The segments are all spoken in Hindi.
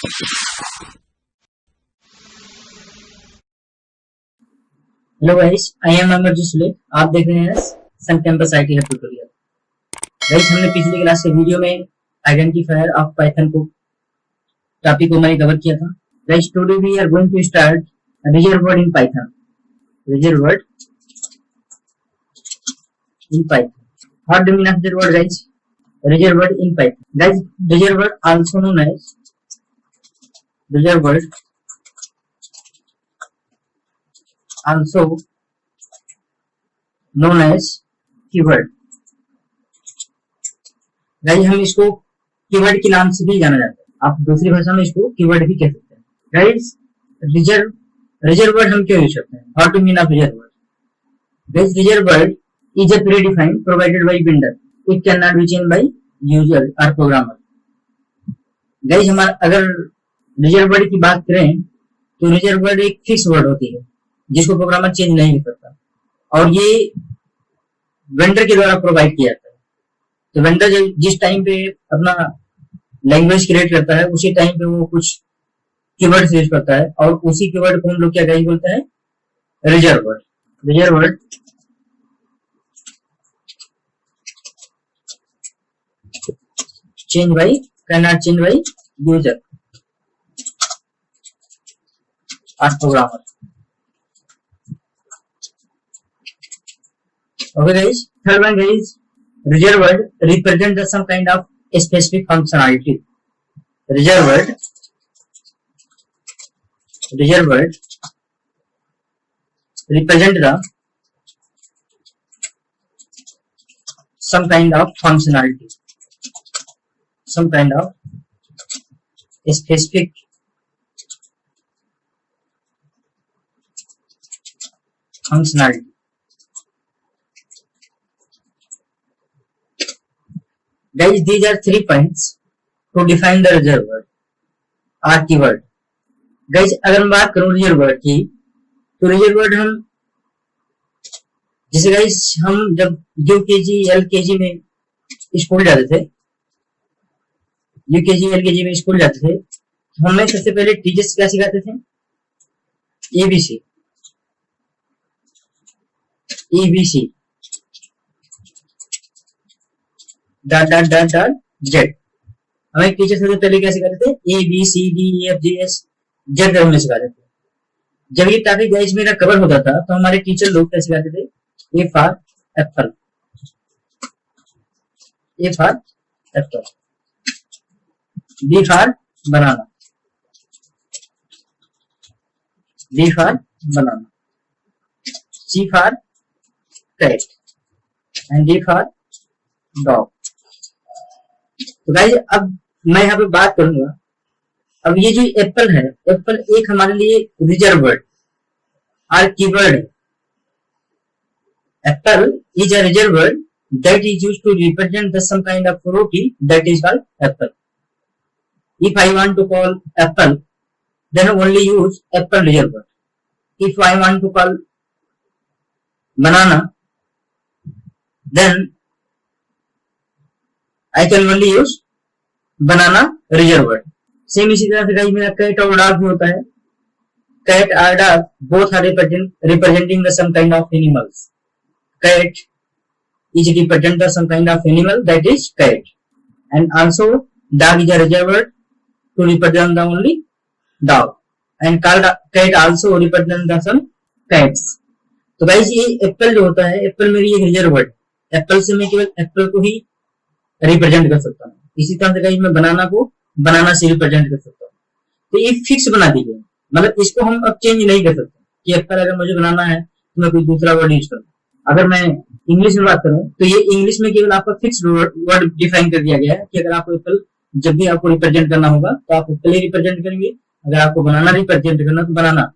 Hello guys, I am Amarjeet Sule. आप देख रहे हैं sun campus IT hub tutorial. Guys, हमने पिछली क्लास के वीडियो में आइडेंटिफायर ऑफ पाइथन को टॉपिक को मैंने कवर किया था। Guys, today we are going to start reserve word in Python. Reserve word in Python. What do mean of reserve word guys? Reserve word in Python. Guys, reserve word also known as reserve word also known as keyword. Guys, हम इसको कीवर्ड के नाम से भी जाना जाता है। आप दूसरी भाषा में इसको कीवर्ड भी कह सकते हैं। गाइस, रिजर्व वर्ड हम क्यों यूज करते हैं? How to mean of reserve word? Guys, reserve word is a predefined provided by builder. It can not be change by user और प्रोग्रामर। गाइस, हमारा अगर रिजर्व वर्ड की बात करें तो रिजर्व वर्ड एक फिक्स वर्ड होती है जिसको प्रोग्रामर चेंज नहीं कर सकता, और ये वेंडर के द्वारा प्रोवाइड किया जाता है। तो वेंडर जिस टाइम पे अपना लैंग्वेज क्रिएट करता है उसी टाइम पे वो कुछ कीवर्ड यूज करता है, और उसी कीवर्ड को हम लोग क्या गाइस बोलते हैं? Reserve word. Reserve word change by can not change by user और programmer. Okay guys, third one guys, reserved word represent the some kind of specific functionality. Reserved word represent the some kind of functionality, some kind of specific functionality. Guys, these are 3 points to define the reserved word or keyword. Guys, अगर मैं बात करूं रिजर्व वर्ड की, तो रिजर्व वर्ड हम जैसे गाइस हम जब यूकेजी एलकेजी में स्कूल जाते थे, यूकेजी एलकेजी में स्कूल जाते थे, तो हमें सबसे पहले टीचर्स क्या सिखाते थे? A B C A B C dot dot dot dot Z. हमें टीचर सबसे पहले क्या सिखाते थे? A B C D E F G H Z हमें सिखाते थे। जब ये टॉपिक गाइस मेरा कवर होता था तो हमारे टीचर लोग क्या सिखाते थे? A for apple, A for apple, B for banana, B for banana, C for cat and D for dog. तो गाइस, अब मैं यहाँ पे बात करूंगा, अब ये जो एप्पल है, एप्पल एक हमारे लिए रिजर्व वर्ड और कीवर्ड है। Apple is a reserve word that is used to represent the some kind of fruity that is called apple. If I want to call apple, then only use apple reserve word. If I want to call banana, then I can only use banana reserve word. Same इसी तरह से गाइस मेरा कैट और डॉग भी होता है। कैट और dog both are representing the some kind of animals. Cat is represent the some kind of animal that is cat, and also dog is a reserve word to represent the only dog, and cat also represent the some cats. तो गाइस, ये एप्पल जो होता है, एप्पल मेरी एक रिजर्व वर्ड। एप्पल से मैं केवल एप्पल को ही रिप्रेजेंट कर सकता हूँ। इसी तरह से गाइस मैं बनाना को बनाना से रिप्रेजेंट कर सकता हूँ। तो ये फिक्स बना दी गई, मतलब इसको हम अब चेंज नहीं कर सकते कि एप्पल अगर मुझे बनाना है तो मैं कोई दूसरा वर्ड यूज करूँ। अगर मैं इंग्लिश में बात करूँ तो ये इंग्लिश में केवल आपका फिक्स वर्ड डिफाइन कर दिया गया है कि अगर आपको एप्पल जब भी आपको रिप्रेजेंट करना होगा तो आप एप्पल ही रिप्रेजेंट करेंगे। अगर आपको बनाना रिप्रेजेंट करना तो बनाना,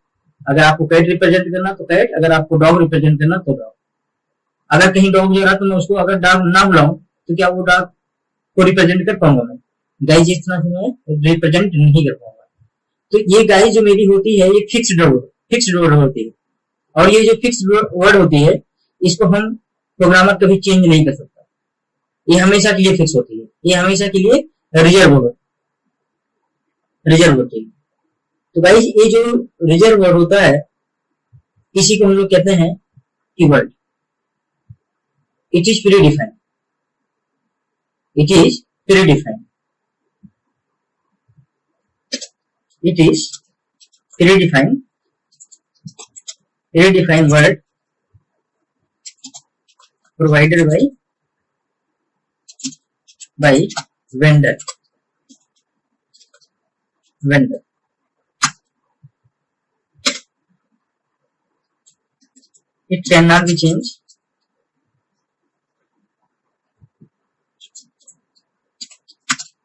अगर आपको कैट रिप्रेजेंट करना तो कैट, अगर आपको डॉग रिप्रेजेंट करना तो डॉग। अगर कहीं डॉग जो रहा तो मैं उसको अगर डॉग ना बुलाऊं तो क्या वो डॉग को रिप्रेजेंट कर पाऊंगा? मैं गाइस इस तरह से मैं रिप्रेजेंट नहीं कर पाऊंगा। तो ये गाइस जो मेरी होती है ये फिक्स्ड वर्ड होती है, और ये जो फिक्स्ड वर्ड होती है इसको हम प्रोग्रामर कभी चेंज नहीं कर सकता। ये हमेशा के लिए फिक्स होती है, ये हमेशा के लिए रिजर्व रिजर्व होती है। तो गाइस ये जो रिजर्व वर्ड होता है इसी को हम लोग कहते हैं keyword. It is pre defined, it is pre defined, it is pre defined, pre defined word provided by vendor. It cannot be changed,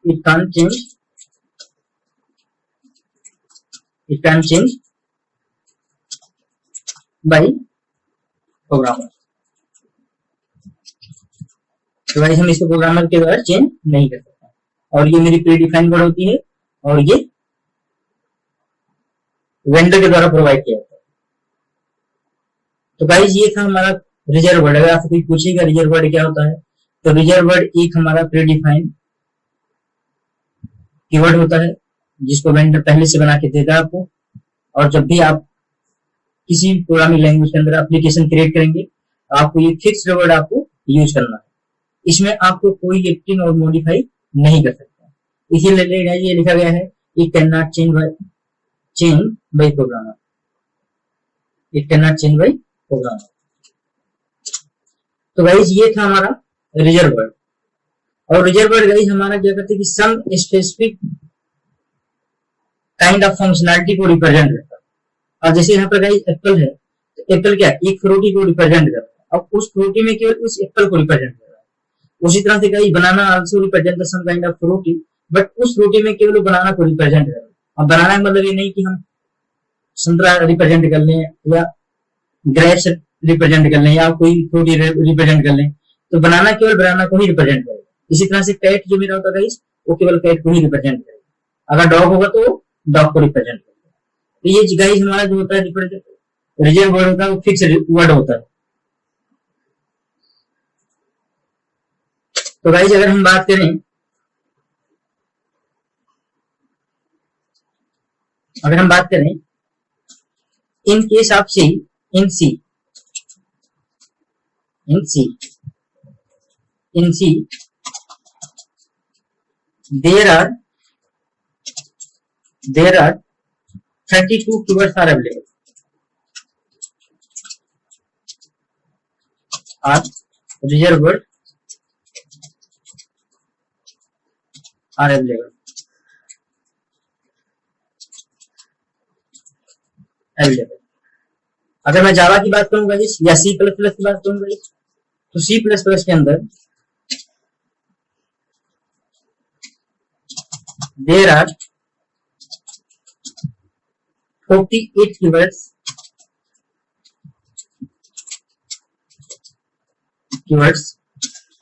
it can't change, it can change by programmer. तो गाइस हम इसको प्रोग्रामर के द्वारा चेंज नहीं कर सकते, और ये मेरी प्री डिफाइंड वर्ड होती है और ये वेंडर के द्वारा प्रोवाइड किया जाता है। तो गाइस ये था हमारा रिजर्व वर्ड। अगर आपसे कोई पूछेगा रिजर्व वर्ड क्या होता है, तो रिजर्व वर्ड एक हमारा प्री डिफाइंड कीवर्ड होता है जिसको वेंडर पहले से बना के देता है आपको, और जब भी आप किसी प्रोग्रामिंग लैंग्वेज के अंदर एप्लीकेशन क्रिएट करेंगे आपको ये फिक्स्ड वर्ड आपको यूज करना है। इसमें आपको कोई एडिटिंग और मॉडिफाई नहीं कर सकता, इसीलिए ये लिखा गया है it can not change by programmer, it can not change by programmer. तो गाइस ये था हमारा रिजर्व वर्ड। और रिजर्व वर्ड गाइस हमारा क्या करते हैं कि some specific kind of functionality को रिप्रेजेंट करता है। और जैसे यहाँ पर गाइस एप्पल है, तो एप्पल क्या एक फ्रूटी को रिप्रेजेंट करता है, और उस फ्रूटी में केवल उस एप्पल को रिप्रेजेंट करता है। उसी तरह से guys banana also represent the some kind of fruity, but उस फ्रूटी में केवल बनाना को रिप्रेजेंट कर रहा है। अब बनाना का मतलब ये नहीं कि हम संतरा रिप्रेजेंट कर लें या ग्रेप्स रिप्रेजेंट कर लें या कोई फ्रूटी रिप्रेजेंट कर लें, तो बनाना केवल बनाना को ही रिप्रेजेंट करेगा। इसी तरह से कैट जो मेरा होता है गाइस वो केवल कैट को ही रिप्रेजेंट करेगा, अगर डॉग होगा तो डॉग को रिप्रेजेंट करेगा। तो ये गाइस हमारा जो होता है रिजर्व वर्ड होता है वो फिक्स वर्ड होता है। तो गाइस अगर हम बात करें, in case of C, in C there are 32 keywords are available, are reserved word are available. अगर मैं जावा की बात करूंगा या सी प्लस प्लस की बात करूंगा तो सी प्लस प्लस के अंदर there are 48 keywords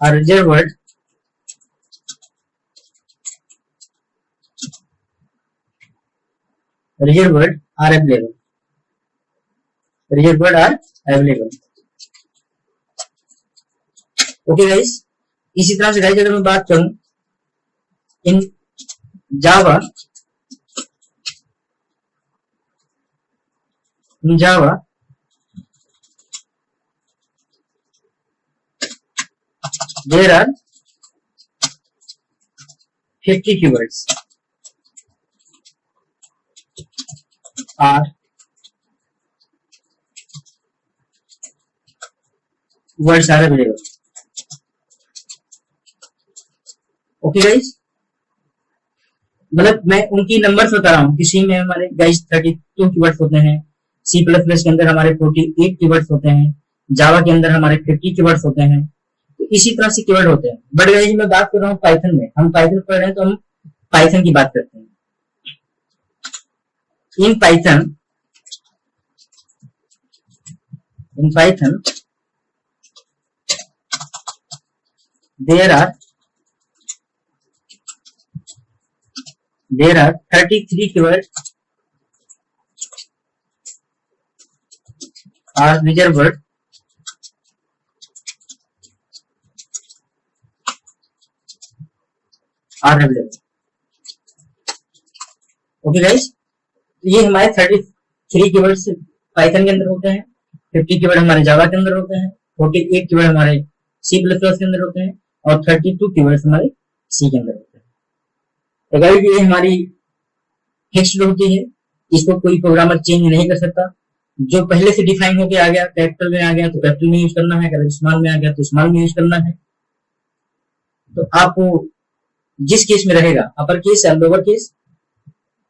are reserved word are available. Reserved word are available. Okay guys, इसी तरह से गाइस अगर मैं बात करूं इन जावा there are 50 keywords are words are available. Okay guys, मतलब मैं उनकी नंबर्स बता रहा हूँ कि सी में हमारे गाइस 32 कीवर्ड्स होते हैं, सी प्लस प्लस के अंदर हमारे 48 कीवर्ड्स होते हैं, जावा के अंदर हमारे 50 कीवर्ड्स होते हैं। तो इसी तरह से कीवर्ड होते हैं। बट गाइस मैं बात कर रहा हूँ पाइथन में, हम पाइथन पढ़ रहे हैं तो हम पाइथन की बात करते हैं। In Python there are 33 keywords are reserved word are available. Okay guys, ये हमारे 33 कीवर्ड्स पाइथन के अंदर होते हैं, 50 कीवर्ड हमारे जावा के अंदर होते हैं, 48 कीवर्ड हमारे सी प्लस प्लस के अंदर होते हैं और 32 कीवर्ड्स हमारे सी के अंदर होते हैं। तो गाइस ये हमारी फिक्स्ड होती है, इसको कोई प्रोग्रामर चेंज नहीं कर सकता। जो पहले से डिफाइन होके आ गया, कैपिटल में आ गया तो कैपिटल में यूज करना है, अगर स्मॉल में आ गया तो स्मॉल में यूज करना है। तो आपको जिस केस में रहेगा, अपर केस या लोअर केस,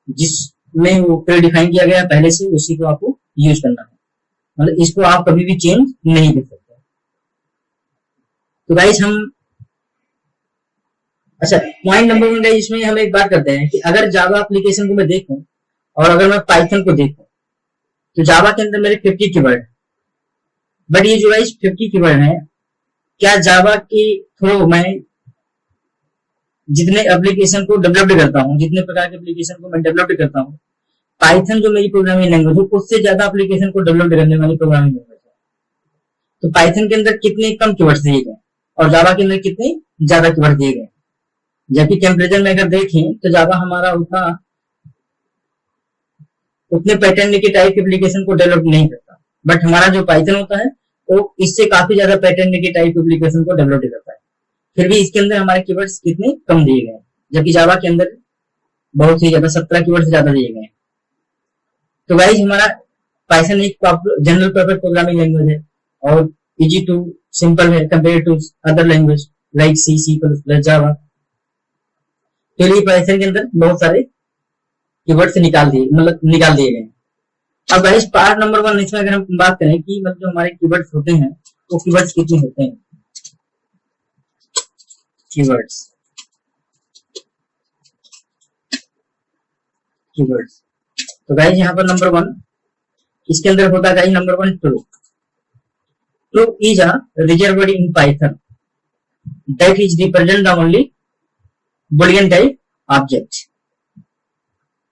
जिसमें वो प्री डिफाइन किया गया पहले से, उसी को आपको यूज करना है, मतलब इसको आप कभी भी चेंज नहीं कर सकते। तो गाइस हम अच्छा पॉइंट नंबर 1 गाइस, इसमें हम एक बात करते हैं कि अगर जावा एप्लीकेशन को मैं देखूं और अगर मैं पाइथन को देखूं, तो जावा के अंदर मेरे 50 कीवर्ड, बट ये जो गाइस 50 कीवर्ड है, क्या जावा के थ्रू मैं जितने एप्लीकेशन को डेवलप करता हूँ, जितने प्रकार के एप्लीकेशन को मैं डेवलप करता हूँ, पाइथन जो मेरी प्रोग्रामिंग लैंग्वेज है उससे ज्यादा एप्लीकेशन को डेवलप करने वाली प्रोग्रामिंग लैंग्वेज है। तो पाइथन के अंदर कितने कम कीवर्ड्स दिए गए और जावा के अंदर कितने ज्यादा कीवर्ड दिए गए। जबकि टेम्परेचर में अगर देखें तो जावा हमारा उतने पैटर्न के टाइप के एप्लीकेशन को डेवलप नहीं करता, बट हमारा जो पाइथन होता है वो इससे काफी ज्यादा पैटर्न के टाइप एप्लीकेशन को डेवलप करता है। फिर भी इसके अंदर हमारे कीवर्ड्स कितने कम दिए गए, जबकि जावा के अंदर बहुत ही ज्यादा 17 कीवर्ड्स ज्यादा दिए गए। तो गाइस हमारा पाइथन एक जनरल पर्पस प्रोग्रामिंग लैंग्वेज है और इजी टू सिंपल है compare to other language like C, C plus plus, Java. तो ये पाइथन के अंदर बहुत सारे कीवर्ड्स निकाल दिए गए। अब गाइस पार्ट नंबर 1 इसमें अगर हम बात करें कि मतलब जो हमारे कीवर्ड्स होते हैं वो कीवर्ड्स कितने होते हैं। कीवर्ड्स तो गाइस यहाँ पर नंबर 1 इसके अंदर होता है guys number 1 true. True is a reserve word in Python that is represent the only boolean type object.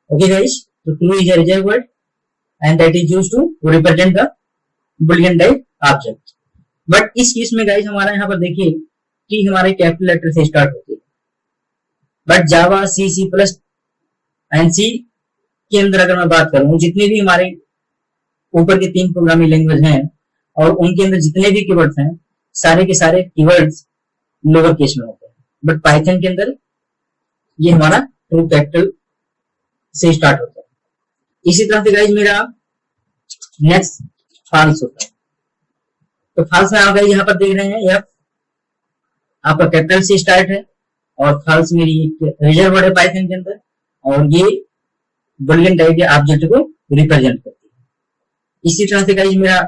Okay guys, so true is a reserved word and that is used to represent the boolean type object. But इस केस में गाइस हमारा यहाँ पर देखिए कि हमारे कैपिटल लेटर से स्टार्ट होती है, but Java, C, C plus and C के अंदर अगर मैं बात करूं, जितने भी हमारे ऊपर के 3 प्रोग्रामिंग लैंग्वेज हैं और उनके अंदर जितने भी कीवर्ड्स हैं, सारे के सारे कीवर्ड्स लोअर केस में होते हैं, बट पाइथन के अंदर ये हमारा ट्रू कैपिटल से स्टार्ट होता है। इसी तरह से गाइस मेरा नेक्स्ट फॉल्स होता है। तो फॉल्स में आप गाइस यहाँ पर देख रहे हैं, यह आपका कैपिटल से स्टार्ट है और फॉल्स मेरी रिजर्व वर्ड है पाइथन के अंदर और ये बूलियन टाइप के ऑब्जेक्ट को रिप्रेजेंट करती है। इसी तरह से गाइस मेरा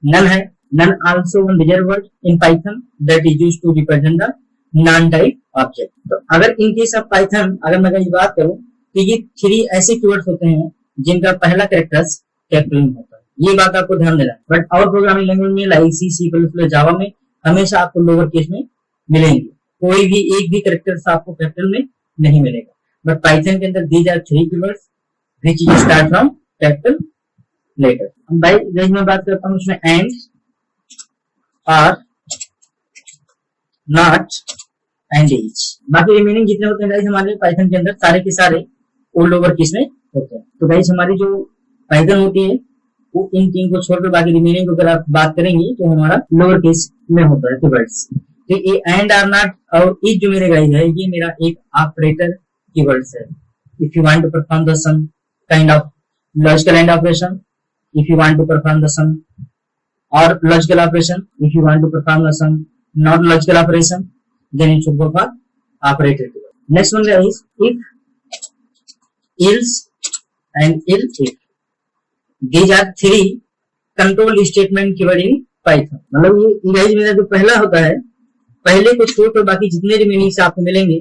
नन है। None also one reserve word in Python that is used to represent the none type object. तो अगर इन केस ऑफ पाइथन अगर मैं कहीं बात करूं तो ये 3 ऐसे कीवर्ड्स होते हैं जिनका पहला कैरेक्टर्स कैपिटल में होता है। ये बात आपको ध्यान देना है। बट और प्रोग्रामिंग लैंग्वेज में like C, C plus plus, जावा में हमेशा आपको लोअर केस में मिलेंगे, कोई भी एक भी कैरेक्टर्स आपको कैपिटल में नहीं मिलेगा। बट पाइथन के अंदर these are 3 keywords which is start from capital letter. अब भाई मैं बात करता हूँ उसमें and, or, not and is. बाकी रिमेनिंग जितने होते हैं गाइस हमारे पाइथन के अंदर सारे के सारे वो लोअर केस में होते हैं। तो गाइस हमारी जो पाइथन होती है वो इन 3 को छोड़कर बाकी रिमेनिंग को अगर आप बात करेंगे तो हमारा लोअर केस में होता है कीवर्ड्स। तो ये एंड, आर, नॉट और इज जो मेरे गाइस है ये मेरा एक ऑपरेटर कीवर्ड्स है। If you want to perform the some kind of logical and operation, if you want to perform the some or logical operation, if you want to perform the some not logical operation, then it should go for operator keyword. Next one is if, else and else if. These are 3 control statement keyword in Python. मतलब ये गाइस मेरा जो पहला होता है, पहले को छोड़कर बाकी जितने रिमेनिंग से आपको मिलेंगे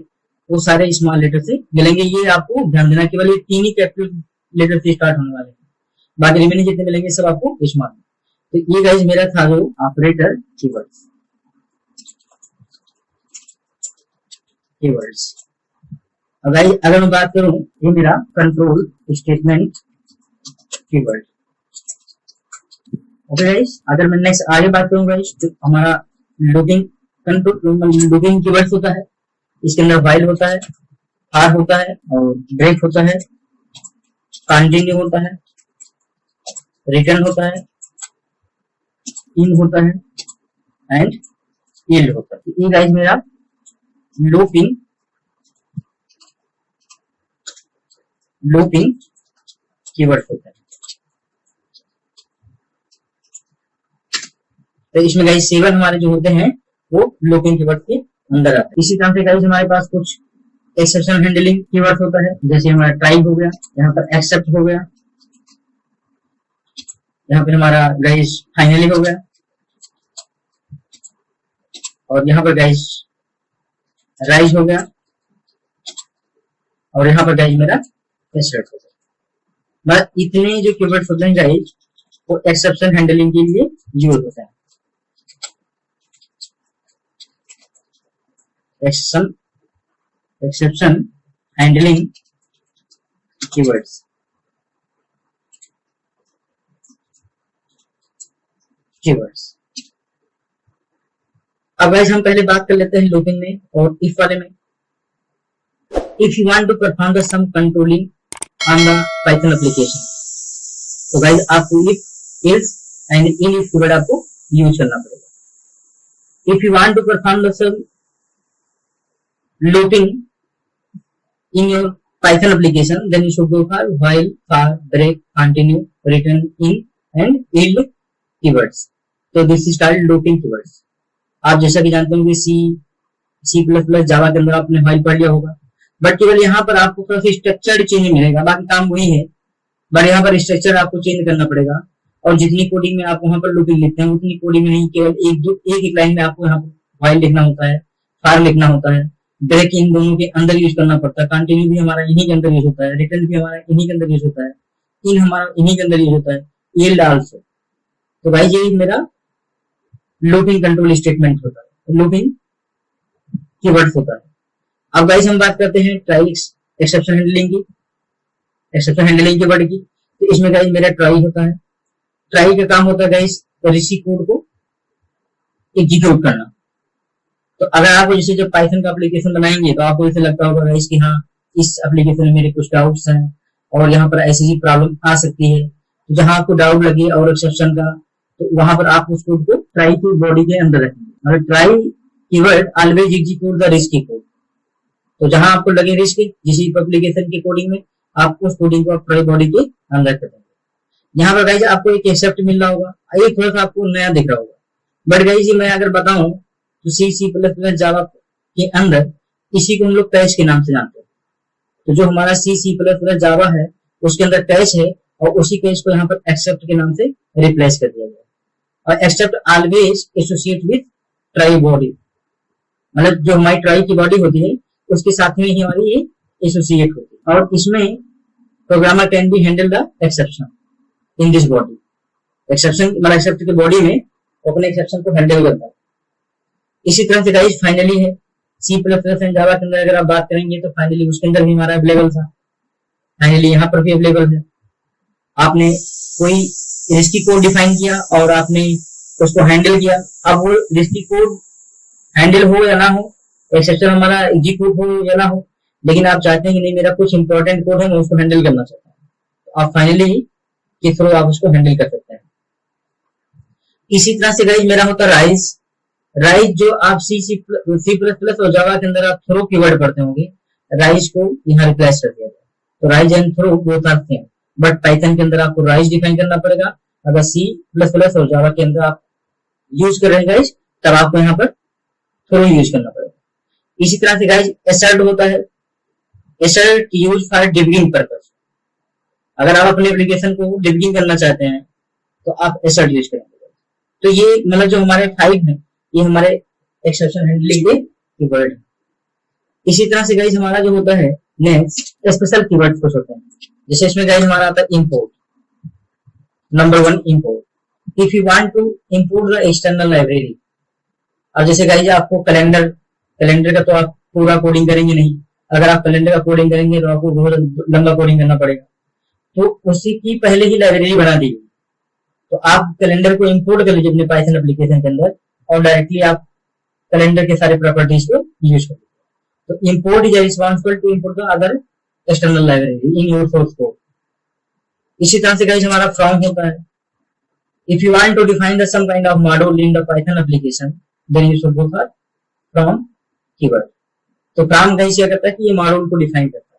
वो सारे स्मॉल लेटर से मिलेंगे। ये आपको ध्यान देना, केवल ये 3 ही कैपिटल लेटर से स्टार्ट होने वाले हैं, बाकी रिमेनिंग जितने मिलेंगे सब आपको स्मॉल। तो ये गाइस मेरा था जो ऑपरेटर कीवर्ड्स। कीवर्ड्स अगर मैं बात करूं ये मेरा control statement keyword. Okay guys, अगर मैं नेक्स्ट आगे बात करूं गाइस जो हमारा लूपिंग कीवर्ड्स होता है, इसके अंदर व्हाइल होता है, फॉर होता है और ब्रेक होता है कंटिन्यू होता है, रिटर्न होता है, इन होता है एंड यील्ड होता है। ये गाइस मेरा लूपिंग कीवर्ड होता है। तो इसमें गाइस 7 हमारे जो होते हैं वो लूपिंग कीवर्ड के अंदर आते हैं। इसी तरह से गाइस हमारे पास कुछ एक्सेप्शन हैंडलिंग कीवर्ड होता है, जैसे हमारा ट्राई हो गया, यहाँ पर एक्सेप्ट हो गया, यहाँ पर हमारा गाइस फाइनली हो गया, और यहाँ पर गाइस राइज हो गया, और यहाँ पर गाइस मेरा एसर्ट हो गया। बस इतने जो कीवर्ड्स होते हैं गाइस वो एक्सेप्शन हैंडलिंग के लिए यूज होता है। Exception handling keywords. अब गाइस हम पहले बात कर लेते हैं लूपिंग में और इफ वाले में। If you want to perform the sum controlling on the Python application, तो गाइस आपको if, else and in keyword आपको यूज करना पड़ेगा। If you want to perform the sum looping in your Python application, then you should go for while, for, break, continue, return, in and yield keywords. तो this is called looping keywords. आप जैसा कि जानते होंगे C++ जावा के अंदर आपने while पढ़ लिया होगा, बट केवल यहाँ पर आपको थोड़ा सा स्ट्रक्चर चेंज मिलेगा, बाकी काम वही है, बट यहाँ पर स्ट्रक्चर आपको चेंज करना पड़ेगा। और जितनी कोडिंग में आप वहां पर लूपिंग लिखते हैं उतनी कोडिंग में नहीं, केवल एक लाइन में आपको यहाँ पर व्हाइल लिखना होता है, फॉर लिखना होता है, ब्रेक इन दोनों के अंदर यूज करना पड़ता है, कंटिन्यू भी हमारा इन्हीं के अंदर यूज होता है, रिटर्न भी हमारा इन्हीं के अंदर यूज होता है, इन हमारा इन्हीं के अंदर यूज होता है, यील्ड आल्सो। तो भाई ये मेरा लूपिंग कंट्रोल स्टेटमेंट होता है, लूपिंग कीवर्ड्स होता है। अब गाइस हम बात करते हैं ट्राई एक्सेप्शन हैंडलिंग की, एक्सेप्शन हैंडलिंग कीवर्ड की। तो इसमें गाइस मेरा ट्राई होता है। ट्राई का काम होता है गाइस पॉलिसी कोड को एग्जीक्यूट करना। तो अगर आप जैसे जब पाइथन का एप्लीकेशन बनाएंगे तो आपको ऐसे लगता होगा गाइस कि हाँ इस एप्लीकेशन में मेरे कुछ डाउट्स हैं और यहाँ पर ऐसी प्रॉब्लम आ सकती है। तो जहां आपको डाउट लगे और एक्सेप्शन का, तो वहां पर आप उस कोड को ट्राई की बॉडी के अंदर रखेंगे। मतलब try keyword always execute the risky code. तो जहां आपको लगे रिस्क किसी एप्लीकेशन के कोडिंग में, आप उस कोडिंग को ट्राई बॉडी के अंदर कर देंगे। यहाँ पर गाइस आपको एक एक्सेप्ट मिल रहा होगा, ये थोड़ा सा आपको नया दिख रहा होगा, बट गाइस मैं अगर बताऊं तो C++ जावा के अंदर इसी को हम लोग कैश के नाम से जानते हैं। तो जो हमारा C++ जावा है उसके अंदर कैश है और उसी कैश को यहाँ पर एक्सेप्ट के नाम से रिप्लेस कर दिया गया। और except always associate with try body, मतलब जो हमारी ट्राई की बॉडी होती है उसके साथ में ही हमारी ये एसोसिएट होती है। और इसमें programmer can be handle the exception in this body. Exception मतलब एक्सेप्ट की बॉडी में अपने एक्सेप्शन को हैंडल करता है। इसी तरह से गाइस फाइनली है C++ एंड जावा के अंदर अगर आप बात करेंगे तो फाइनली उसके अंदर भी हमारा अवेलेबल था, फाइनली यहाँ पर भी अवेलेबल है। आपने कोई रिस्की कोड डिफाइन किया और आपने उसको हैंडल किया। अब वो रिस्की कोड हैंडल हो या ना हो, एक्सेप्शन हमारा एग्जीक्यूट हो या ना हो, लेकिन आप चाहते हैं कि नहीं मेरा कुछ इंपॉर्टेंट कोड है मैं उसको हैंडल करना चाहता हूँ, तो आप फाइनली के थ्रू आप उसको हैंडल कर सकते हैं। इसी तरह से गाइस मेरा होता राइज। राइज जो आप C++ और जावा के अंदर आप थ्रो कीवर्ड पढ़ते होंगे, राइज को यहाँ रिप्लेस कर दिया गया। तो raise and throw both are same, but Python के अंदर आपको राइज डिफाइन करना पड़ेगा। अगर C++ और जावा के अंदर आप यूज कर रहे हैं गाइस तब आपको यहाँ पर थ्रो यूज करना पड़ेगा। इसी तरह से गाइस एसर्ट होता है। एसर्ट यूज फॉर डिबगिंग पर्पस। अगर आप अपने एप्लीकेशन को डिबगिंग करना चाहते हैं तो आप एसर्ट यूज करेंगे। तो ये मतलब जो हमारे 5 हैं ये हमारे एक्सेप्शन हैंडलिंग के कीवर्ड है। इसी तरह से गाइस हमारा जो होता है नेक्स्ट स्पेशल कीवर्ड कुछ होते हैं, जैसे इसमें गाइस हमारा आता है import. Number 1 import. If you want to import the external library. अब जैसे गाइस आपको कैलेंडर का तो आप पूरा कोडिंग करेंगे नहीं, अगर आप कैलेंडर का कोडिंग करेंगे तो आपको बहुत लंबा कोडिंग करना पड़ेगा, तो उसी की पहले ही लाइब्रेरी बना दी। तो आप कैलेंडर को इंपोर्ट कर लीजिए अपने पाइथन एप्लीकेशन के अंदर और डायरेक्टली आप कैलेंडर के सारे प्रॉपर्टीज को यूज कर लीजिए। तो import is responsible to import the other external library in your source code. इसी तरह से गाइस हमारा फ्रॉम होता है. If you want to define the some kind of module in the Python application, then you should go for from keyword. तो from गाइस क्या करता है कि ये मॉड्यूल को डिफाइन करता है.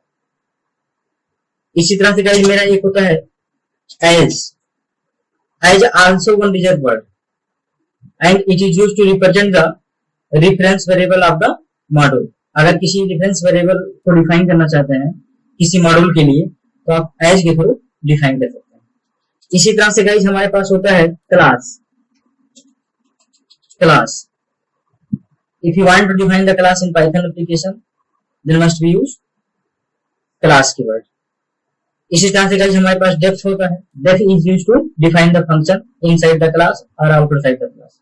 इसी तरह से गाइस मेरा एक होता है as. As also one reserved word and it is used to represent the reference variable of the module. अगर किसी रेफरेंस वेरिएबल को डिफाइन करना चाहते हैं किसी मॉड्यूल के लिए तो आप as के थ्रू डिफाइन कर सकते हैं. इसी तरह से गाइस हमारे पास होता है class. Class. If you want to define the class in Python application, then must be use class keyword. इसी तरह से गाइस हमारे पास डेफ होता है. Def is used to define the function inside the class और आउटसाइड द क्लास.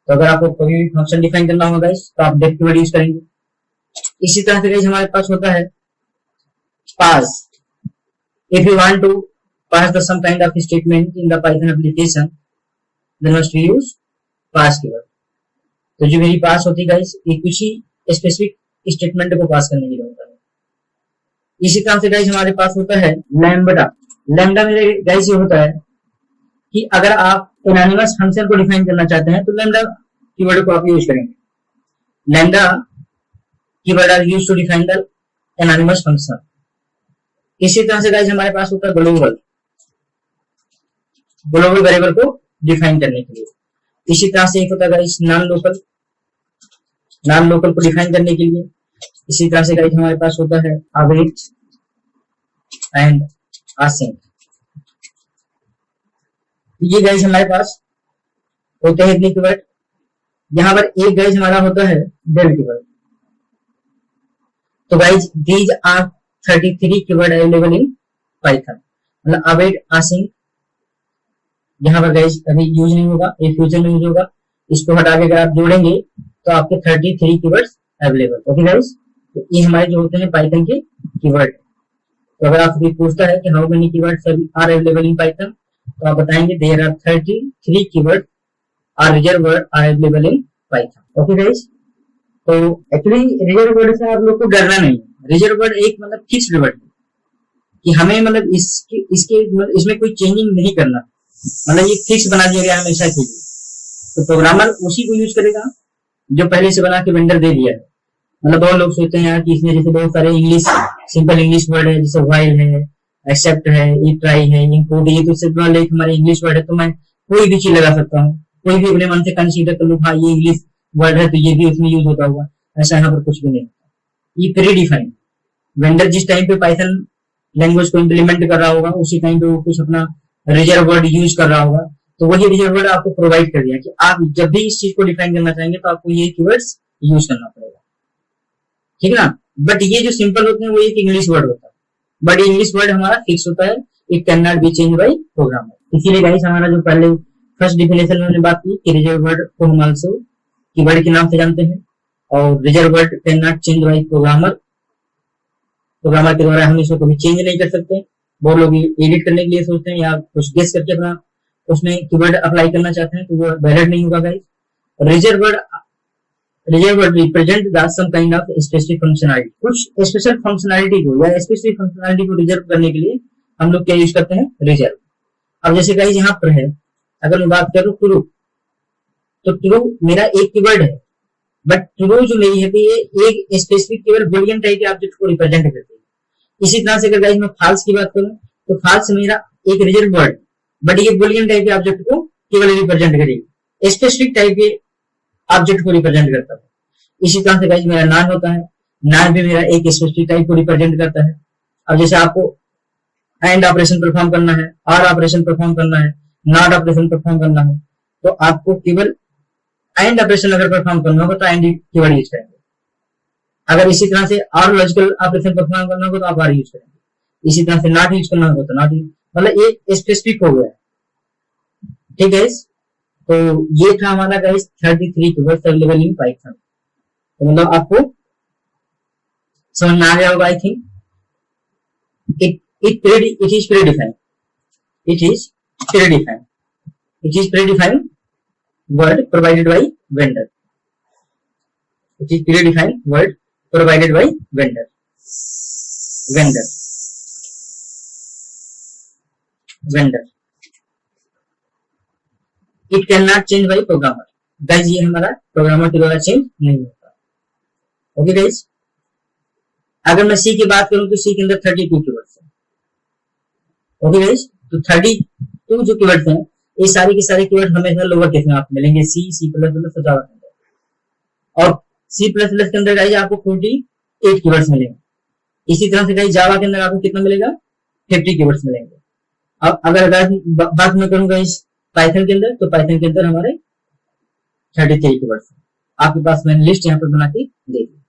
तो अगर आपको कोई भी फंक्शन डिफाइन करना होगा गाइस तो आप डेफ कीवर्ड यूज करेंगे. इसी तरह से गाइस हमारे पास होता है पास. If you want to pass the some kind of statement in the Python application, then must we use pass keyword. तो जो मेरी पास होती है गाइस ये कुछ ही स्पेसिफिक स्टेटमेंट को पास करने के लिए होता है. इसी तरह से गाइस हमारे पास होता है लैम्बडा. लैम्बडा मेरे गाइस ये होता है कि अगर आप एनोनिमस फंक्शन को डिफाइन करना चाहते हैं तो लैम्बडा कीवर्ड को आप यूज करेंगे. Lambda keyword are used to define the anonymous function. इसी तरह से गाइस हमारे पास होता है ग्लोबल. ग्लोबल वेरिएबल को डिफाइन करने के लिए. इसी तरह से एक होता है guys non local. Non local को डिफाइन करने के लिए. इसी तरह से गाइस हमारे पास होता है अवेट एंड असिंक. ये गाइस हमारे पास होते हैं इतने कीवर्ड. यहाँ पर एक गाइस हमारा होता है डेल कीवर्ड. तो guys these are 33 keyword available in Python. मतलब अवेट असिंक यहाँ पर गाइस अभी यूज नहीं होगा, ये फ्यूचर में यूज होगा. इसको हटा के अगर आप जोड़ेंगे तो आपके 33 कीवर्ड्स अवेलेबल. ओके गाइस, तो ये हमारे जो होते हैं पाइथन के कीवर्ड. तो अगर आपको पूछता है कि how many keywords are available in Python तो आप बताएंगे there are 33 keyword are reserve word are available in Python. Okay guys, तो एक्चुअली रिजर्व वर्ड से आप लोग को डरना नहीं. रिजर्व वर्ड एक मतलब फिक्स्ड वर्ड कि हमें मतलब इसके इसमें कोई चेंजिंग नहीं करना. मतलब ये फिक्स बना दिया गया हमेशा के लिए. तो प्रोग्रामर उसी को यूज करेगा जो पहले से बना के वेंडर दे दिया है. मतलब बहुत लोग सोचते हैं यार कि इसमें जैसे बहुत सारे इंग्लिश सिंपल इंग्लिश वर्ड है जैसे व्हाइल है, एक्सेप्ट है, ई ट्राई है, इंपोर्ट, ये तो सिर्फ हमारे इंग्लिश वर्ड है तो मैं कोई भी चीज लगा सकता हूँ. कोई भी अपने मन से कंसीडर कर लूँ हाँ ये इंग्लिश वर्ड है तो ये भी उसमें यूज होता होगा. ऐसा यहाँ पर कुछ भी नहीं होता. ये प्री डिफाइंड. वेंडर जिस टाइम पे पाइथन लैंग्वेज को इम्प्लीमेंट कर रहा होगा उसी टाइम पे वो कुछ अपना रिजर्व वर्ड यूज कर रहा होगा तो वही रिजर्व वर्ड आपको प्रोवाइड कर दिया कि आप जब भी इस चीज को डिफाइन करना चाहेंगे तो आपको ये कीवर्ड्स यूज करना पड़ेगा. ठीक है ना. बट ये जो सिंपल होते हैं वो एक इंग्लिश वर्ड होता है. बट इंग्लिश वर्ड हमारा फिक्स होता है. It can not be change by programmer. इसीलिए गाइस हमारा जो पहले फर्स्ट डिफिनेशन में हमने बात की कि रिजर्व वर्ड को हम आल्सो कीवर्ड के नाम से जानते हैं और reserve word can not change by programmer. Programmer के द्वारा हम इसको कभी चेंज नहीं कर सकते. बहुत लोग एडिट करने के लिए सोचते हैं या कुछ गेस करके अपना उसमें कीवर्ड अप्लाई करना चाहते हैं तो वो वैलिड नहीं होगा guys. Reserve word represent the some kind of specific functionality. कुछ स्पेशल फंक्शनैलिटी को या स्पेसिफिक फंक्शनैलिटी को रिजर्व करने के लिए हम लोग क्या यूज करते हैं रिजर्व. अब जैसे गाइस यहाँ पर है अगर मैं बात करूँ ट्रू तो ट्रू मेरा एक कीवर्ड है बट ट्रू जो मेरी है ये एक स्पेसिफिक केवल बुलियन टाइप के ऑब्जेक्ट को रिप्रेजेंट करती है. इसी तरह से अगर गाइस मैं फाल्स की बात करूं तो फाल्स मेरा एक रिजर्व वर्ड बट ये बुलियन टाइप के ऑब्जेक्ट को केवल रिप्रेजेंट करेगी. स्पेसिफिक टाइप के ऑब्जेक्ट को रिप्रेजेंट करता है. इसी तरह से गाइस मेरा नॉन होता है. नॉन भी मेरा एक स्पेसिफिक टाइप को रिप्रेजेंट करता है. अब जैसे आपको एंड ऑपरेशन परफॉर्म करना है, आर ऑपरेशन परफॉर्म करना है, नॉट ऑपरेशन परफॉर्म करना है तो आपको केवल एंड ऑपरेशन अगर परफॉर्म करना होगा तो एंड कीवर्ड यूज करेंगे. अगर इसी तरह से आर लॉजिकल ऑपरेशन परफॉर्म करना होगा तो आप आर यूज करेंगे. इसी तरह से नॉट यूज करना होगा तो नॉट. मतलब ये स्पेसिफिक हो गया. ठीक है. तो ये था हमारा guys 33 keywords available in Python. तो मतलब आपको समझ में आ गया होगा. I think it is predefined. It is predefined. It is predefined word provided by vendor. It is predefined word provided by vendor. vendor. It cannot change by programmer. Guys ये हमारा प्रोग्रामर के द्वारा चेंज नहीं होता. ओके गाइज, अगर मैं सी की बात करूं तो सी के अंदर 32 कीवर्ड्स हैं. ओके गाइज, तो 32 जो कीवर्ड्स हैं ये सारे के सारे कीवर्ड हमेशा लोअर केस में आपको मिलेंगे. सी प्लस प्लस जावा के अंदर, और सी प्लस प्लस के अंदर गाइज आपको 48 कीवर्ड्स मिलेंगे. इसी तरह से गाइज जावा के अंदर आपको कितना मिलेगा, 50 कीवर्ड्स मिलेंगे. अब अगर बात मैं करूं गाइज पाइथन के अंदर, तो पाइथन के अंदर हमारे 33 कीवर्ड्स हैं. आपके पास मैंने लिस्ट यहाँ पर बना के दे दी.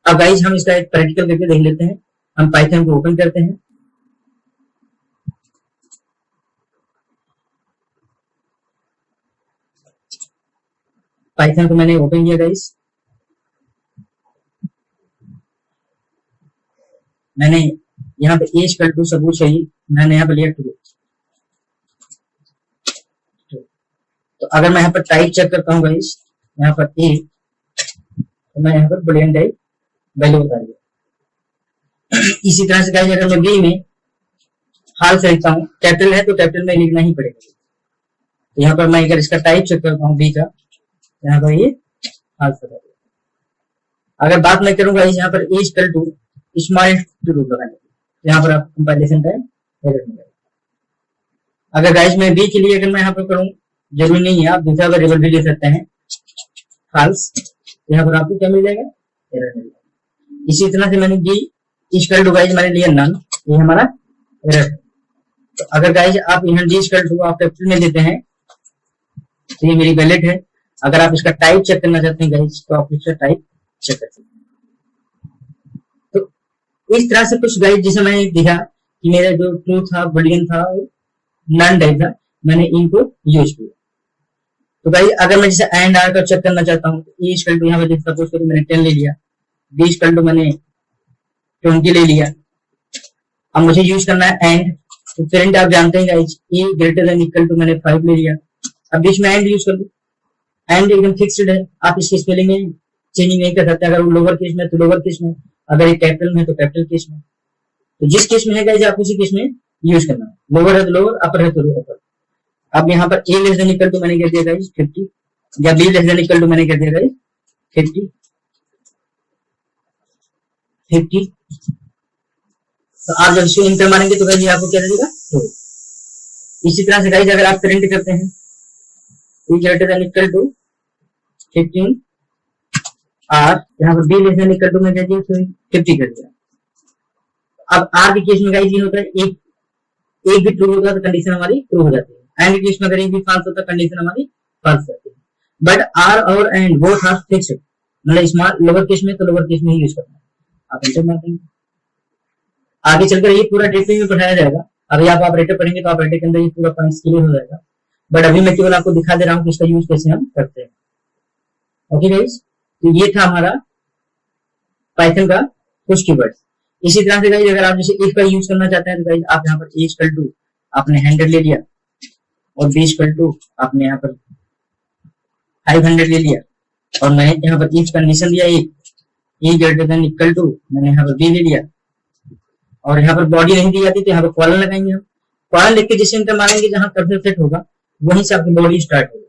अब गाइज हम इसका एक प्रैक्टिकल करके देख लेते हैं. हम पाइथन को ओपन करते हैं. पाइथन को मैंने ओपन किया गाइज. मैंने यहाँ पे एज कर टू सबूत चाहिए, मैंने यहाँ पे लिया ट्रू. तो अगर मैं यहाँ पर टाइप चेक करता हूँ गाइज, यहाँ पर ए, तो मैं यहाँ पर बुलियन टाइप वैल्यू बता दिया. इसी तरह से गाइज अगर मैं बी में हाल से लिखता हूँ, कैपिटल है तो कैपिटल में लिखना ही पड़ेगा. तो यहाँ पर मैं अगर इसका टाइप चेक करता हूँ बी का, यहाँ पर ये हाल से बता दिया. अगर बात मैं करूंगा यहाँ पर एज कर टू स्मॉल टू रूट लगाने की, यहाँ पर आप कंपाइलेशन टाइम एरर मिलेगा. अगर गाइज मैं बी के लिए अगर मैं यहाँ पर करूँ, जरूरी नहीं है, आप दूसरा वेरिएबल भी ले सकते हैं फाल्स, यहाँ पर आपको क्या मिल जाएगा, एरर मिल जाएगा. इसी तरह से मैंने बी इक्वल टू गाइज मैंने लिया नन, ये हमारा एरर है. तो अगर गाइज आप यहाँ डी इक्वल टू आप कैपिटल में देते हैं तो ये मेरी वैलिड है. अगर आप इसका टाइप चेक करना चाहते हैं गाइज, तो आप इसका टाइप चेक कर सकते हैं. तो इस तरह से कुछ गाइज जिसे मैंने देखा कि मेरा जो ट्रू था, बुलियन था, नन टाइप था, मैंने इनको यूज किया. तो भाई अगर मैं जैसे एंड आर का चेक करना चाहता हूँ, ए इक्वल टू यहाँ पे सपोज करो मैंने 10 ले लिया, बी इक्वल टू मैंने 20 ले लिया. अब मुझे यूज करना है एंड, तो प्रिंट आप जानते हैं guys, A greater than equal to मैंने 5 ले लिया. अब बीच में एंड यूज कर दो, एंड एकदम फिक्स्ड है, आप इसकी स्पेलिंग में चेंजिंग नहीं कर सकते. अगर वो लोअर केस में तो लोअर केस में, अगर ये कैपिटल में तो कैपिटल केस में. तो जिस केस में है गाइस आप उसी केस में यूज करना है. लोअर है तो लोअर, अपर है तो अपर. अब यहाँ पर A less than equal to मैंने कर दिया गाइस 50, या B less than equal to मैंने कर दिया गाइस 50. तो आप जब इसको इंटर मारेंगे तो गाइस आपको क्या देगा, तो इसी तरह से गाइस अगर आप प्रिंट करते हैं e greater than equal to 15 or, यहाँ पर B less than equal to मैंने 50 कर दिया. अब आर के केस में गाइस ये होता है, एक भी ट्रू होगा तो कंडीशन हमारी ट्रू हो जाती है. एंड केस में अगर एक भी फॉल्स होता है कंडीशन हमारी फॉल्स जाती है. बट आर और एंड बोथ आर फिक्स्ड, मतलब स्मॉल लोअर केस में तो लोअर केस में ही यूज करना है. आप इंटर मारते हैं, आगे चलकर ये पूरा डेटा में पढ़ाया जाएगा. अभी आप ऑपरेटर पढ़ेंगे तो ऑपरेटर के अंदर ये पूरा पॉइंट्स क्लियर हो जाएगा. बट अभी मैं केवल आपको दिखा दे रहा हूँ कि इसका यूज कैसे हम करते हैं. ओके गाइस, तो ये था हमारा पाइथन का कुछ कीवर्ड्स. इसी तरह से गाइस अगर आप जैसे इफ का यूज करना चाहते हैं तो गाइस आप यहाँ पर ए इक्वल टू आपने 100 ले लिया, और बी इक्वल टू आपने यहाँ पर 500 ले लिया, और मैंने यहाँ पर इफ कंडीशन दिया ए ग्रेटर देन इक्वल टू मैंने यहाँ पर बी ले लिया, और यहाँ पर बॉडी नहीं दी जाती तो यहाँ पर कॉलन लगाएंगे. हम कॉलन लिख के जिसे इंटर मारेंगे जहां कर्सर सेट होगा वहीं से आपकी बॉडी स्टार्ट होगी.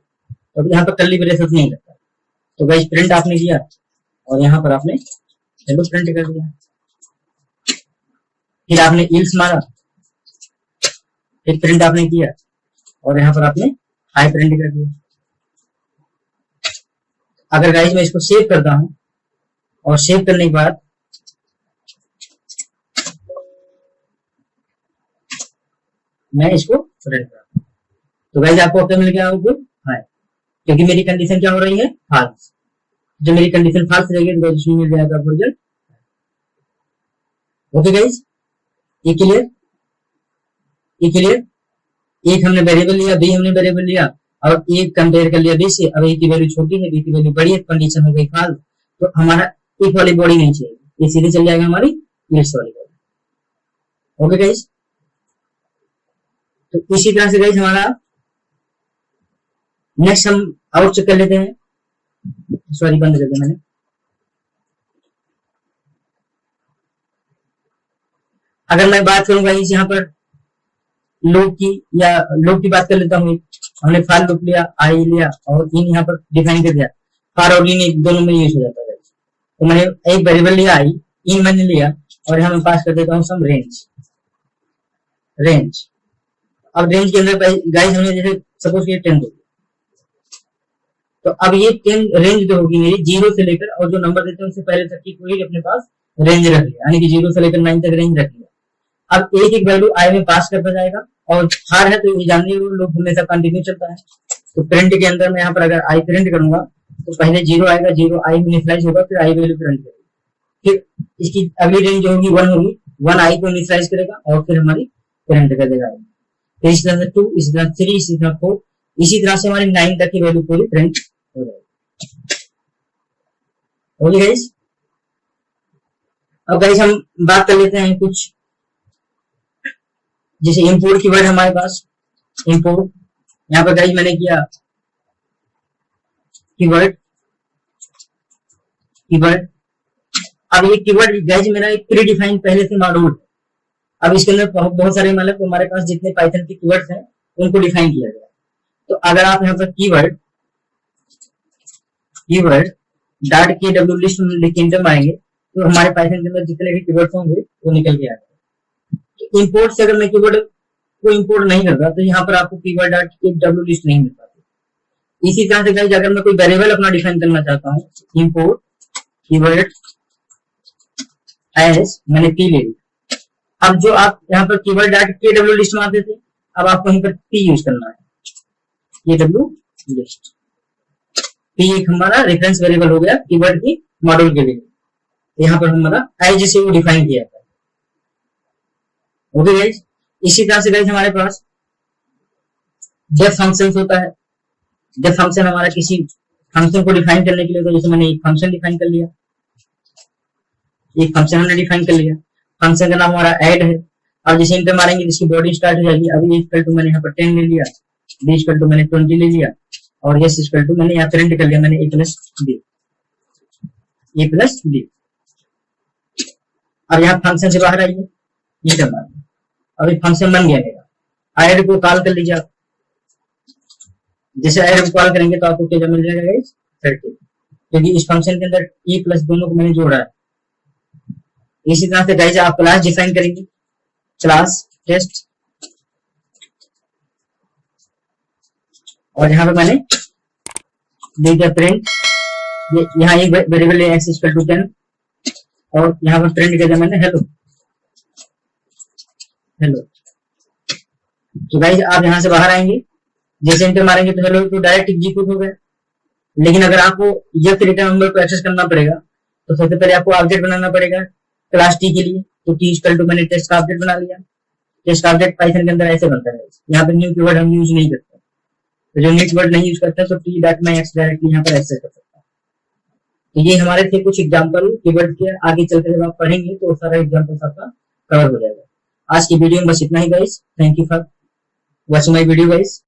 तो यहाँ पर कर्ली ब्रेसेस नहीं करता. तो गाइस प्रिंट आपने किया और यहाँ पर आपने हेलो प्रिंट कर दिया, फिर आपने इल्स मारा, फिर प्रिंट आपने किया और यहाँ पर आपने हाई प्रिंट कर दिया. अगर गाइस मैं इसको सेव करता हूं और सेव करने के बाद मैं इसको रन करता हूं तो गाइस आपको क्या मिल गया होगा, हाई, क्योंकि मेरी कंडीशन क्या हो रही है, फॉल्स. जब मेरी कंडीशन फॉल्स रहेगी तो इसमें मिल जाएगा रिजल्ट. ओके गाइस, ये क्लियर, ये क्लियर. एक हमने वेरिएबल लिया, बी हमने वेरिएबल लिया, और एक कंपेयर कर लिया बी से. अब ए की वैल्यू छोटी है, बी की वैल्यू बड़ी है, कंडीशन हो गई फॉल्स. तो हमारा इफ वाली बॉडी नहीं चाहिए, ये सीधे चल जाएगा हमारी इल्स वाली बॉडी. ओके गाइस, तो इसी तरह से गाइस हमारा नेक्स्ट हम आउट चेक कर लेते हैं. सॉरी बंद कर दिया मैंने. अगर मैं बात करूंगा इस यहाँ पर लूप की या लूप की बात कर लेता हूँ। हमने फॉर लूप लिया, आई लिया और इन यहाँ पर डिफाइन कर दिया। फॉर और इन दोनों में यूज हो जाता है। तो मैंने एक वेरिएबल लिया आई, इन मैंने लिया और यहाँ मैं पास कर देता हूँ सम रेंज। अब रेंज के अंदर गाइस हमने जैसे सपोज ये 10 होगी, तो अब ये 10 रेंज जो होगी मेरी 0 से लेकर, और जो नंबर देते हैं उससे पहले तक की कोई अपने पास रेंज रख लिया, यानी कि 0 से लेकर 9 तक रेंज रख लिया। अब एक एक वैल्यू आई में पास करता जाएगा और हार है तो ये जानने वो लोग हमेशा कंटिन्यू चलता है। तो प्रिंट के अंदर मैं यहाँ पर अगर आई प्रिंट करूंगा तो पहले 0 आएगा, 0 आई इनिशियलाइज होगा, फिर आई वैल्यू प्रिंट करेगा। फिर इसकी अगली रेंज जो होगी 1 होगी, 1 आई को इनिशियलाइज करेगा और फिर हमारी प्रिंट कर देगा। फिर इसी तरह से 2, इसी तरह 3, इसी तरह 4, इसी तरह से हमारी 9 तक की वैल्यू पूरी प्रिंट हो जाएगी। ओके गाइस, अब गाइस हम बात कर लेते हैं कुछ, जैसे इंपोर्ट कीवर्ड हमारे पास। इंपोर्ट यहाँ पर गाइस मैंने किया कीवर्ड। अब ये कीवर्ड गाइस मेरा एक प्री डिफाइंड पहले से मॉड्यूल है। अब इसके अंदर बहुत सारे मतलब हमारे पास जितने पाइथन के कीवर्ड्स हैं उनको डिफाइन किया गया है। तो अगर आप यहाँ पर कीवर्ड डॉट के डब्ल्यू लिस्ट में लिख के इंटर मारेंगे तो हमारे पाइथन के अंदर जितने भी कीवर्ड्स होंगे वो निकल के आएंगे। तो इंपोर्ट से अगर मैं कीवर्ड को इंपोर्ट नहीं करता तो यहाँ पर आपको कीवर्ड डॉट के डब्ल्यू लिस्ट नहीं मिल पाती। इसी तरह से गाइस अगर मैं कोई वेरिएबल अपना डिफाइन करना चाहता हूँ, इंपोर्ट कीवर्ड एज मैंने पी ले लिया। अब जो आप यहाँ पर कीवर्ड डॉट के डब्ल्यू लिस्ट में आते थे, अब आपको यहीं पर पी यूज करना है, के डब्ल्यू लिस्ट। पी एक हमारा रेफरेंस वेरिएबल हो गया कीवर्ड की मॉड्यूल के लिए। यहाँ पर हमारा एज से वो डिफाइन किया था। ओके गाइस, इसी तरह से गाइस हमारे पास डेफ फंक्शन होता है। डेफ फंक्शन हमारा किसी फंक्शन को डिफाइन करने के लिए, तो जैसे मैंने एक फंक्शन डिफाइन कर लिया, एक फंक्शन हमने डिफाइन कर लिया, फंक्शन का नाम हमारा ऐड है। और जैसे इंटर मारेंगे जिसकी बॉडी स्टार्ट हो जाएगी। अभी इक्वल टू मैंने यहाँ पर 10 ले लिया, बी इक्वल टू मैंने 20 ले लिया और यस इक्वल टू मैंने यहाँ प्रिंट कर लिया, मैंने ए प्लस बी। अब यहाँ फंक्शन से बाहर आइए, इंटर मारिए। अभी फंक्शन बन गया मेरा। ऐड को कॉल कर लीजिए आप। जैसे ऐड को कॉल करेंगे तो आपको क्या मिल जाएगा गाइस, 30, क्योंकि इस फंक्शन के अंदर ई प्लस दोनों को मैंने जोड़ा है। इसी तरह से गाइस आप क्लास डिफाइन करेंगे, क्लास टेस्ट, और यहाँ पे मैंने दे दिया प्रिंट। यहाँ एक वेरिएबल है एक्स इक्वल टू 10 और यहाँ पर प्रिंट कर दिया मैंने हेलो। तो गाइस आप यहाँ से बाहर आएंगे, जैसे इंटर मारेंगे तो हेलो तो डायरेक्ट एग्जीक्यूट हो गया। लेकिन अगर आपको यह रिटर्न नंबर को एक्सेस करना पड़ेगा तो सबसे पहले आपको ऑब्जेक्ट बनाना पड़ेगा क्लास टी के लिए। तो टी इक्वल टू मैंने टेस्ट का ऑब्जेक्ट बना लिया। टेस्ट का ऑब्जेक्ट पाइथन के अंदर ऐसे बनता है। यहाँ पे न्यू कीवर्ड हम यूज नहीं करते, तो जो न्यू कीवर्ड नहीं यूज करते तो टी डॉट में एक्स डायरेक्टली यहाँ पर एक्सेस कर सकता है। तो ये हमारे थे कुछ एग्जाम्पल कीवर्ड के। आगे चलकर जब आप पढ़ेंगे तो सारा एग्जाम्पल आपका कवर हो जाएगा। आज की वीडियो में बस इतना ही guys. Thank you for watching my video guys.